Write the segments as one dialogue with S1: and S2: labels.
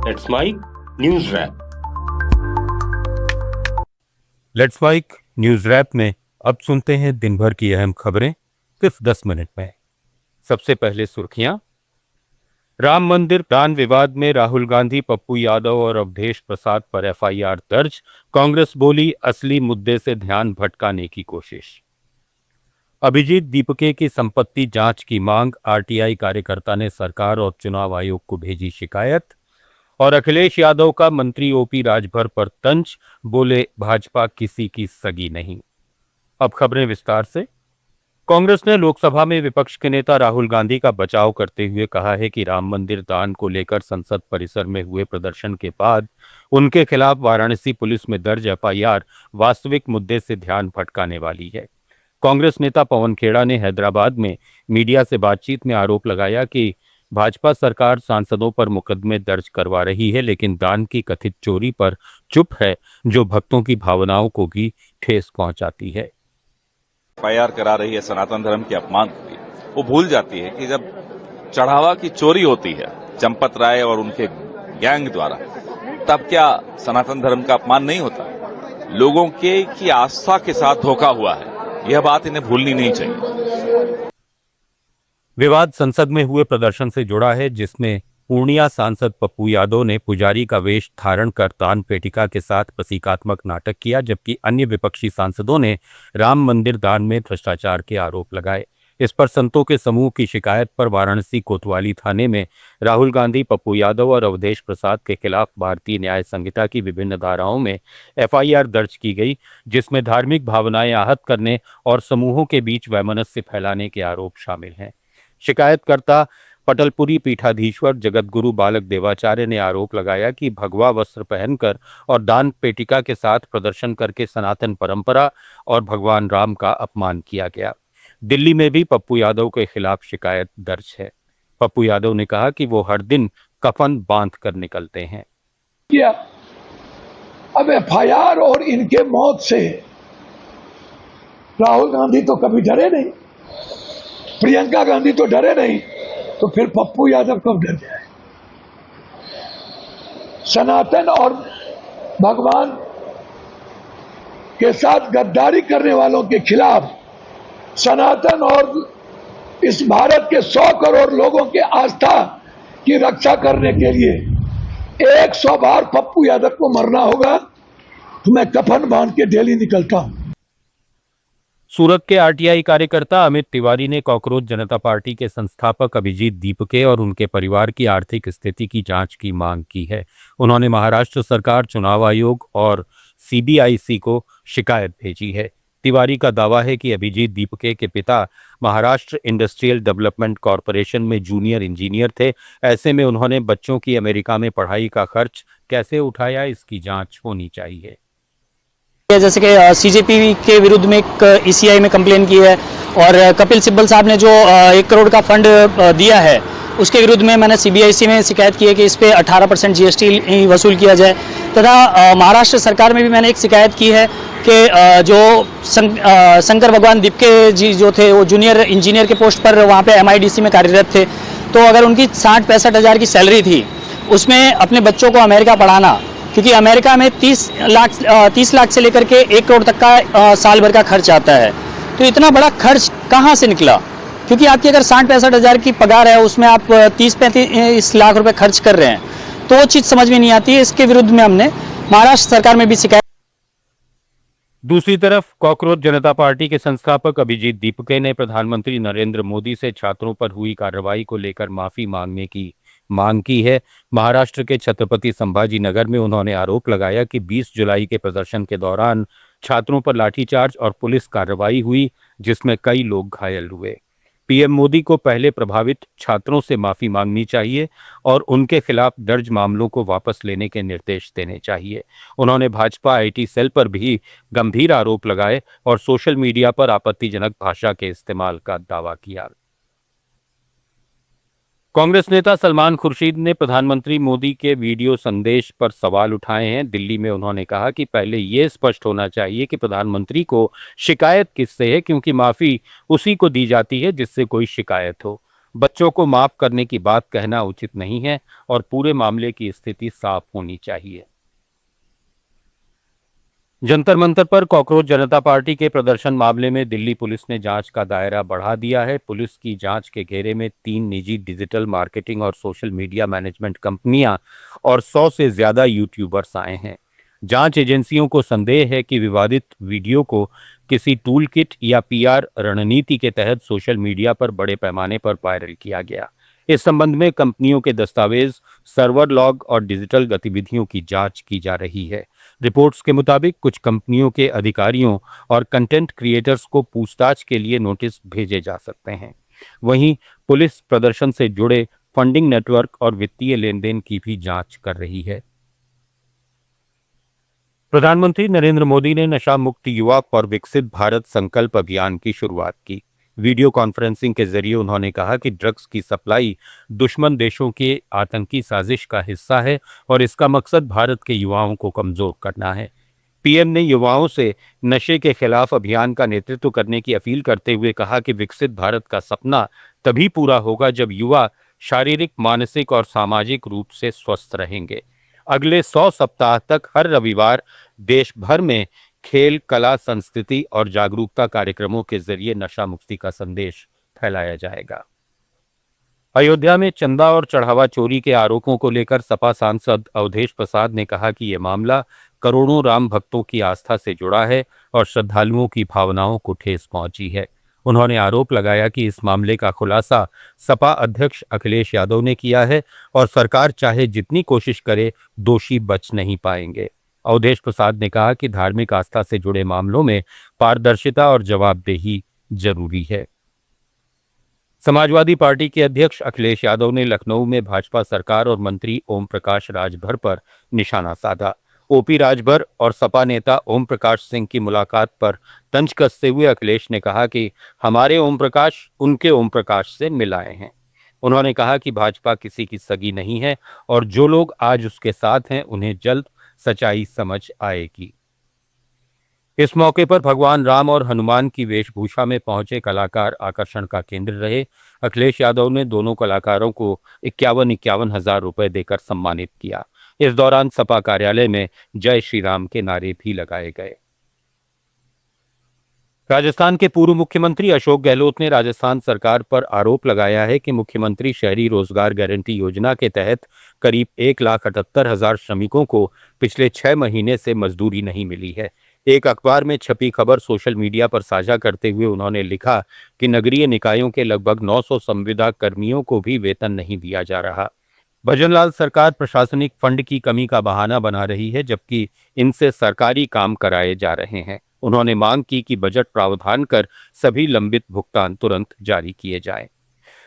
S1: Let's mic news wrap.
S2: Let's mic news wrap में अब सुनते हैं दिन भर की अहम खबरें सिर्फ 10 मिनट में। सबसे पहले सुर्खियां। राम मंदिर दान विवाद में राहुल गांधी, पप्पू यादव और अवधेश प्रसाद पर एफआईआर दर्ज। कांग्रेस बोली असली मुद्दे से ध्यान भटकाने की कोशिश। अभिजीत दीपके की संपत्ति जांच की मांग। आरटीआई कार्यकर्ता ने सरकार और चुनाव आयोग को भेजी शिकायत। और अखिलेश यादव का मंत्री ओपी राजभर पर तंज, बोले भाजपा किसी की सगी नहीं। अब खबरें विस्तार से। कांग्रेस ने लोकसभा में विपक्ष के नेता राहुल गांधी का बचाव करते हुए कहा है कि राम मंदिर दान को लेकर संसद परिसर में हुए प्रदर्शन के बाद उनके खिलाफ वाराणसी पुलिस में दर्ज एफआईआर वास्तविक मुद्दे से ध्यान भटकाने वाली है। कांग्रेस नेता पवन खेड़ा ने हैदराबाद में मीडिया से बातचीत में आरोप लगाया कि भाजपा सरकार सांसदों पर मुकदमे दर्ज करवा रही है, लेकिन दान की कथित चोरी पर चुप है, जो भक्तों की भावनाओं को भी ठेस पहुंचाती है।
S3: एफआईआर करा रही है सनातन धर्म के अपमान की। वो भूल जाती है कि जब चढ़ावा की चोरी होती है चंपत राय और उनके गैंग द्वारा, तब क्या सनातन धर्म का अपमान नहीं होता? लोगों के की आस्था के साथ धोखा हुआ है, यह बात इन्हें भूलनी नहीं चाहिए।
S2: विवाद संसद में हुए प्रदर्शन से जुड़ा है, जिसमें पूर्णिया सांसद पप्पू यादव ने पुजारी का वेश धारण कर दान पेटिका के साथ प्रतीकात्मक नाटक किया, जबकि अन्य विपक्षी सांसदों ने राम मंदिर दान में भ्रष्टाचार के आरोप लगाए। इस पर संतों के समूह की शिकायत पर वाराणसी कोतवाली थाने में राहुल गांधी, पप्पू यादव और अवधेश प्रसाद के खिलाफ भारतीय न्याय संहिता की विभिन्न धाराओं में एफआईआर दर्ज की गई, जिसमें धार्मिक भावनाएं आहत करने और समूहों के बीच वैमनस्य फैलाने के आरोप शामिल हैं। शिकायतकर्ता पटलपुरी पीठाधीश्वर जगतगुरु बालक देवाचार्य ने आरोप लगाया कि भगवा वस्त्र पहनकर और दान पेटिका के साथ प्रदर्शन करके सनातन परंपरा और भगवान राम का अपमान किया गया। दिल्ली में भी पप्पू यादव के खिलाफ शिकायत दर्ज है। पप्पू यादव ने कहा कि वो हर दिन कफन बांध कर निकलते हैं।
S4: अब एफआईआर और इनके मौत से राहुल गांधी तो कभी डरे नहीं, प्रियंका गांधी तो डरे नहीं, तो फिर पप्पू यादव कब डर जाए? सनातन और भगवान के साथ गद्दारी करने वालों के खिलाफ, सनातन और इस भारत के 100 करोड़ लोगों के आस्था की रक्षा करने के लिए 100 बार पप्पू यादव को मरना होगा, तो मैं कफन बांध के डेली निकलता हूं।
S2: सूरत के आरटीआई कार्यकर्ता अमित तिवारी ने कॉकरोच जनता पार्टी के संस्थापक अभिजीत दीपके और उनके परिवार की आर्थिक स्थिति की जांच की मांग की है। उन्होंने महाराष्ट्र सरकार, चुनाव आयोग और सीबीआईसी को शिकायत भेजी है। तिवारी का दावा है कि अभिजीत दीपके के पिता महाराष्ट्र इंडस्ट्रियल डेवलपमेंट कॉरपोरेशन में जूनियर इंजीनियर थे। ऐसे में उन्होंने बच्चों की अमेरिका में पढ़ाई का खर्च कैसे उठाया, इसकी जांच होनी चाहिए।
S5: जैसे कि सीजेपी के विरुद्ध में एक ईसीआई में कंप्लेन की है, और कपिल सिब्बल साहब ने जो 1 करोड़ का फंड दिया है, उसके विरुद्ध में मैंने सीबीआईसी में शिकायत की है कि इस पे 18% जीएसटी वसूल किया जाए। तथा महाराष्ट्र सरकार में भी मैंने एक शिकायत की है कि जो शंकर भगवान दीपके जी जो थे, वो जूनियर इंजीनियर के पोस्ट पर वहाँ पे एमआईडीसी में कार्यरत थे, तो अगर उनकी 60-65 हज़ार की सैलरी थी, उसमें अपने बच्चों को अमेरिका पढ़ाना, क्योंकि अमेरिका में 30 लाख से लेकर के 1 करोड़ तक का साल भर का खर्च आता है, तो इतना बड़ा खर्च कहाँ से निकला? क्योंकि आपकी अगर 60-65 हज़ार की पगार है, उसमें आप 30-35 लाख रुपए खर्च कर रहे हैं, तो वो चीज़ समझ में नहीं आती है। इसके विरुद्ध में हमने महाराष्ट्र सरकार में भी शिकायत।
S2: दूसरी तरफ कॉकरोच जनता पार्टी के संस्थापक अभिजीत दीपके ने प्रधानमंत्री नरेंद्र मोदी से छात्रों पर हुई कार्रवाई को लेकर माफी मांगने की मांग की है। महाराष्ट्र के छत्रपति संभाजी नगर में उन्होंने आरोप लगाया कि 20 जुलाई के प्रदर्शन के दौरान छात्रों पर लाठीचार्ज और पुलिस कार्रवाई हुई, जिसमें कई लोग घायल हुए। पीएम मोदी को पहले प्रभावित छात्रों से माफी मांगनी चाहिए और उनके खिलाफ दर्ज मामलों को वापस लेने के निर्देश देने चाहिए। उन्होंने भाजपा आईटी सेल पर भी गंभीर आरोप लगाए और सोशल मीडिया पर आपत्तिजनक भाषा के इस्तेमाल का दावा किया। कांग्रेस नेता सलमान खुर्शीद ने प्रधानमंत्री मोदी के वीडियो संदेश पर सवाल उठाए हैं। दिल्ली में उन्होंने कहा कि पहले ये स्पष्ट होना चाहिए कि प्रधानमंत्री को शिकायत किससे है, क्योंकि माफी उसी को दी जाती है जिससे कोई शिकायत हो। बच्चों को माफ करने की बात कहना उचित नहीं है और पूरे मामले की स्थिति साफ होनी चाहिए। जंतर मंतर पर कॉकरोच जनता पार्टी के प्रदर्शन मामले में दिल्ली पुलिस ने जांच का दायरा बढ़ा दिया है। पुलिस की जांच के घेरे में 3 निजी डिजिटल मार्केटिंग और सोशल मीडिया मैनेजमेंट कंपनियां और 100 से ज्यादा यूट्यूबर्स आए हैं। जांच एजेंसियों को संदेह है कि विवादित वीडियो को किसी टूल किट या पीआर रणनीति के तहत सोशल मीडिया पर बड़े पैमाने पर वायरल किया गया। इस संबंध में कंपनियों के दस्तावेज, सर्वर लॉग और डिजिटल गतिविधियों की जांच की जा रही है। रिपोर्ट्स के मुताबिक कुछ कंपनियों के अधिकारियों और कंटेंट क्रिएटर्स को पूछताछ के लिए नोटिस भेजे जा सकते हैं। वहीं पुलिस प्रदर्शन से जुड़े फंडिंग नेटवर्क और वित्तीय लेन देन की भी जांच कर रही है। प्रधानमंत्री नरेंद्र मोदी ने नशा मुक्त युवा और विकसित भारत संकल्प अभियान की शुरुआत की। वीडियो कॉन्फ्रेंसिंग के जरिए उन्होंने कहा कि ड्रग्स की सप्लाई दुश्मन देशों के आतंकी साजिश का हिस्सा है और इसका मकसद भारत के युवाओं को कमजोर करना है। पीएम ने युवाओं से नशे के खिलाफ अभियान का नेतृत्व करने की अपील करते हुए कहा कि विकसित भारत का सपना तभी पूरा होगा जब युवा शारीरिक, मानसिक और सामाजिक रूप से स्वस्थ रहेंगे। अगले 100 सप्ताह तक हर रविवार देश भर में खेल, कला, संस्कृति और जागरूकता कार्यक्रमों के जरिए नशा मुक्ति का संदेश फैलाया जाएगा। अयोध्या में चंदा और चढ़ावा चोरी के आरोपों को लेकर सपा सांसद अवधेश प्रसाद ने कहा कि यह मामला करोड़ों राम भक्तों की आस्था से जुड़ा है और श्रद्धालुओं की भावनाओं को ठेस पहुंची है। उन्होंने आरोप लगाया कि इस मामले का खुलासा सपा अध्यक्ष अखिलेश यादव ने किया है और सरकार चाहे जितनी कोशिश करे, दोषी बच नहीं पाएंगे। अवधेश प्रसाद ने कहा कि धार्मिक आस्था से जुड़े मामलों में पारदर्शिता और जवाबदेही जरूरी है। समाजवादी पार्टी के अध्यक्ष अखिलेश यादव ने लखनऊ में भाजपा सरकार और मंत्री ओम प्रकाश राजभर पर निशाना साधा। ओपी राजभर और सपा नेता ओम प्रकाश सिंह की मुलाकात पर तंज कसते हुए अखिलेश ने कहा कि हमारे ओम प्रकाश उनके ओम प्रकाश से मिलाए हैं। उन्होंने कहा कि भाजपा किसी की सगी नहीं है और जो लोग आज उसके साथ हैं उन्हें जल्द सच्चाई समझ आएगी। इस मौके पर भगवान राम और हनुमान की वेशभूषा में पहुंचे कलाकार आकर्षण का केंद्र रहे। अखिलेश यादव ने दोनों कलाकारों को 51 हजार रुपए देकर सम्मानित किया। इस दौरान सपा कार्यालय में जय श्री राम के नारे भी लगाए गए। राजस्थान के पूर्व मुख्यमंत्री अशोक गहलोत ने राजस्थान सरकार पर आरोप लगाया है कि मुख्यमंत्री शहरी रोजगार गारंटी योजना के तहत करीब 1,78,000 श्रमिकों को पिछले 6 महीने से मजदूरी नहीं मिली है। एक अखबार में छपी खबर सोशल मीडिया पर साझा करते हुए उन्होंने लिखा कि नगरीय निकायों के लगभग 900 संविदा कर्मियों को भी वेतन नहीं दिया जा रहा। भजनलाल सरकार प्रशासनिक फंड की कमी का बहाना बना रही है, जबकि इनसे सरकारी काम कराए जा रहे हैं। उन्होंने मांग की कि बजट प्रावधान कर सभी लंबित भुगतान तुरंत जारी किए जाएं।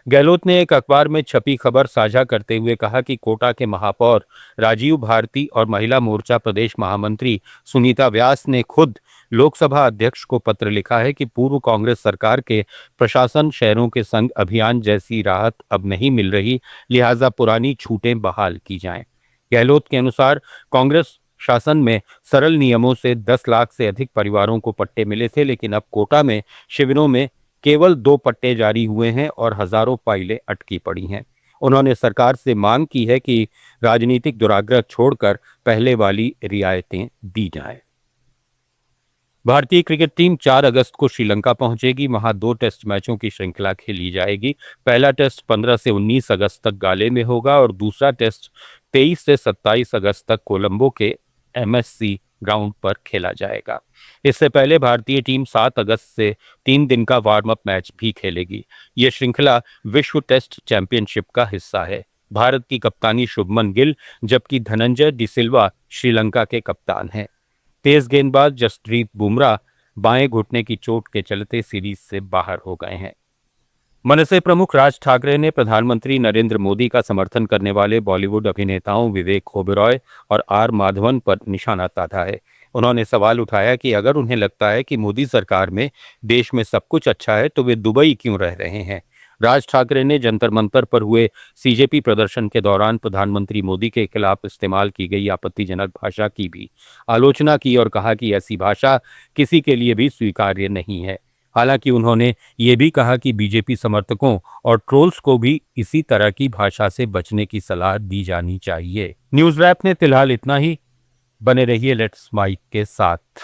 S2: गहलोत ने एक अखबार में छपी खबर साझा करते हुए कहा कि कोटा के महापौर राजीव भारती और महिला मोर्चा प्रदेश महामंत्री सुनीता व्यास ने खुद लोकसभा अध्यक्ष को पत्र लिखा है कि पूर्व कांग्रेस सरकार के प्रशासन शहरों के संग अभियान जैसी राहत अब नहीं मिल रही, लिहाजा पुरानी छूटें बहाल की जाएं। गहलोत के अनुसार कांग्रेस शासन में सरल नियमों से 10 लाख से अधिक परिवारों को पट्टे मिले थे, लेकिन अब कोटा में शिविरों में केवल 2 पट्टे जारी हुए हैं और हजारों फाइलें अटकी पड़ी हैं। उन्होंने सरकार से मांग की है कि राजनीतिक दुराग्रह छोड़कर पहले वाली रियायतें दी जाएं। भारतीय क्रिकेट टीम 4 अगस्त को श्रीलंका पहुंचेगी। वहां 2 टेस्ट मैचों की श्रृंखला खेली जाएगी। पहला टेस्ट 15 से 19 अगस्त तक गाले में होगा और दूसरा टेस्ट 23 से 27 अगस्त तक कोलंबो के MSC ग्राउंड पर खेला जाएगा। इससे पहले भारतीय टीम 7 अगस्त से 3 दिन का वार्म अप मैच भी खेलेगी। यह श्रृंखला विश्व टेस्ट चैंपियनशिप का हिस्सा है। भारत की कप्तानी शुभमन गिल, जबकि धनंजय डिसिल्वा श्रीलंका के कप्तान हैं। तेज गेंदबाज जसप्रीत बुमराह बाएं घुटने की चोट के चलते सीरीज से बाहर हो गए हैं। मनसे प्रमुख राज ठाकरे ने प्रधानमंत्री नरेंद्र मोदी का समर्थन करने वाले बॉलीवुड अभिनेताओं विवेक ओबेरॉय और आर माधवन पर निशाना साधा है। उन्होंने सवाल उठाया कि अगर उन्हें लगता है कि मोदी सरकार में देश में सब कुछ अच्छा है तो वे दुबई क्यों रह रहे हैं। राज ठाकरे ने जंतर मंतर पर हुए CJP प्रदर्शन के दौरान प्रधानमंत्री मोदी के खिलाफ इस्तेमाल की गई आपत्तिजनक भाषा की भी आलोचना की और कहा कि ऐसी भाषा किसी के लिए भी स्वीकार्य नहीं है। हालांकि उन्होंने ये भी कहा कि बीजेपी समर्थकों और ट्रोल्स को भी इसी तरह की भाषा से बचने की सलाह दी जानी चाहिए। न्यूज रैप में फिलहाल इतना ही। बने रहिए लेट्स माइक के साथ।